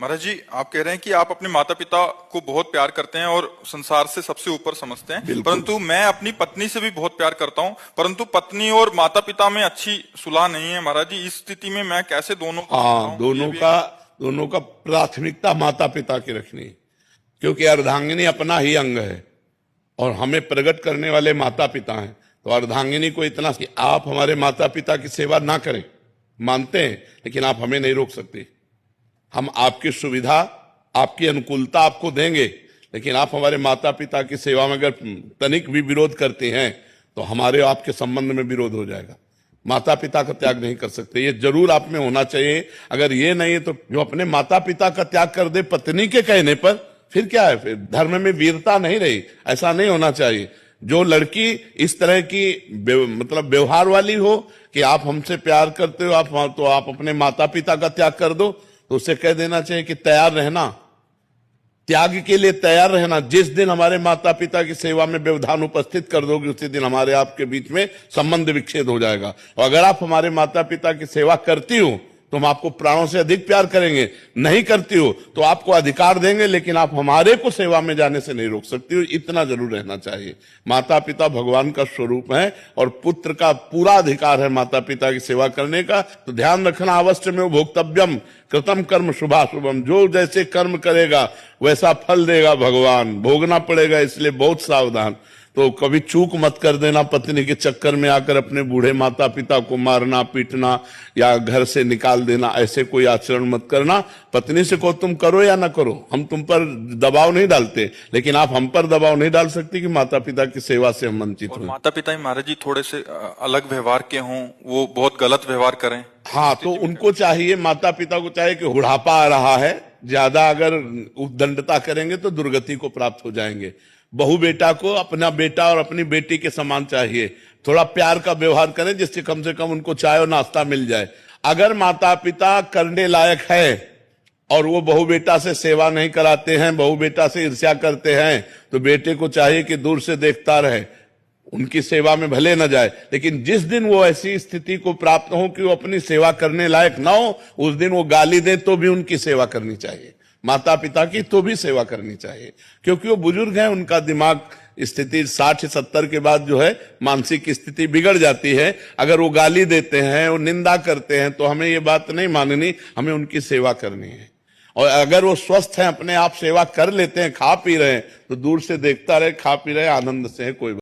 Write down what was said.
महाराज जी, आप कह रहे हैं कि आप अपने माता पिता को बहुत प्यार करते हैं और संसार से सबसे ऊपर समझते हैं, परंतु मैं अपनी पत्नी से भी बहुत प्यार करता हूं, परंतु पत्नी और माता पिता में अच्छी सुलह नहीं है। महाराज जी, इस स्थिति में मैं कैसे दोनों को समझाऊं? दोनों का प्राथमिकता माता पिता की रखनी, क्योंकि अर्धांगिनी अपना ही अंग है और हमें प्रकट करने वाले माता पिता हैं। तो अर्धांगिनी को इतना कि आप हमारे माता पिता की सेवा ना करें, मानते हैं, लेकिन आप हमें नहीं रोक सकते। हम आपकी सुविधा, आपकी अनुकूलता आपको देंगे, लेकिन आप हमारे माता पिता की सेवा में अगर तनिक भी विरोध करते हैं तो हमारे आपके संबंध में विरोध हो जाएगा। माता पिता का त्याग नहीं कर सकते, ये जरूर आप में होना चाहिए। अगर ये नहीं है तो जो अपने माता पिता का त्याग कर दे पत्नी के कहने पर, फिर क्या है? फिर धर्म में वीरता नहीं रही। ऐसा नहीं होना चाहिए। जो लड़की इस तरह की मतलब व्यवहार वाली हो कि आप हमसे प्यार करते हो, तो आप अपने माता पिता का त्याग कर दो, तो उसे कह देना चाहिए कि तैयार रहना, त्याग के लिए तैयार रहना। जिस दिन हमारे माता पिता की सेवा में व्यवधान उपस्थित कर दोगे, उसी दिन हमारे आपके बीच में संबंध विच्छेद हो जाएगा। और अगर आप हमारे माता पिता की सेवा करती हो तो हम आपको प्राणों से अधिक प्यार करेंगे। नहीं करती हो तो आपको अधिकार देंगे, लेकिन आप हमारे को सेवा में जाने से नहीं रोक सकती हो। इतना जरूर रहना चाहिए। माता पिता भगवान का स्वरूप है और पुत्र का पूरा अधिकार है माता पिता की सेवा करने का। तो ध्यान रखना, अवश्य में भोक्तव्यम कृतम कर्म शुभाशुभम। जो जैसे कर्म करेगा वैसा फल देगा भगवान, भोगना पड़ेगा, इसलिए बहुत सावधान। तो कभी चूक मत कर देना, पत्नी के चक्कर में आकर अपने बूढ़े माता पिता को मारना, पीटना या घर से निकाल देना, ऐसे कोई आचरण मत करना। पत्नी से को तुम करो या ना करो, हम तुम पर दबाव नहीं डालते, लेकिन आप हम पर दबाव नहीं डाल सकते कि माता पिता की सेवा से हम वंचित हों। माता पिता ही महाराज जी थोड़े से अलग व्यवहार के हों, वो बहुत गलत व्यवहार करें, हाँ, तो उनको चाहिए, माता पिता को चाहिए कि बुढ़ापा आ रहा है, ज्यादा अगर उद्दंडता करेंगे तो दुर्गति को प्राप्त हो जाएंगे। बहू बेटा को अपना बेटा और अपनी बेटी के समान चाहिए। थोड़ा प्यार का व्यवहार करें जिससे कम से कम उनको चाय और नाश्ता मिल जाए। अगर माता पिता करने लायक है और वो बहू बेटा से सेवा नहीं कराते हैं, बहू बेटा से ईर्ष्या करते हैं, तो बेटे को चाहिए कि दूर से देखता रहे, उनकी सेवा में भले न जाए। लेकिन जिस दिन वो ऐसी स्थिति को प्राप्त हो कि वो अपनी सेवा करने लायक ना हो, उस दिन वो गाली दे तो भी उनकी सेवा करनी चाहिए। माता पिता की तो भी सेवा करनी चाहिए, क्योंकि वो बुजुर्ग हैं, उनका दिमाग स्थिति 60-70 के बाद जो है मानसिक स्थिति बिगड़ जाती है। अगर वो गाली देते हैं, वो निंदा करते हैं, तो हमें ये बात नहीं माननी, हमें उनकी सेवा करनी है। और अगर वो स्वस्थ हैं, अपने आप सेवा कर लेते हैं, खा पी रहे हैं, तो दूर से देखता रहे, खा पी रहे, आनंद से है, कोई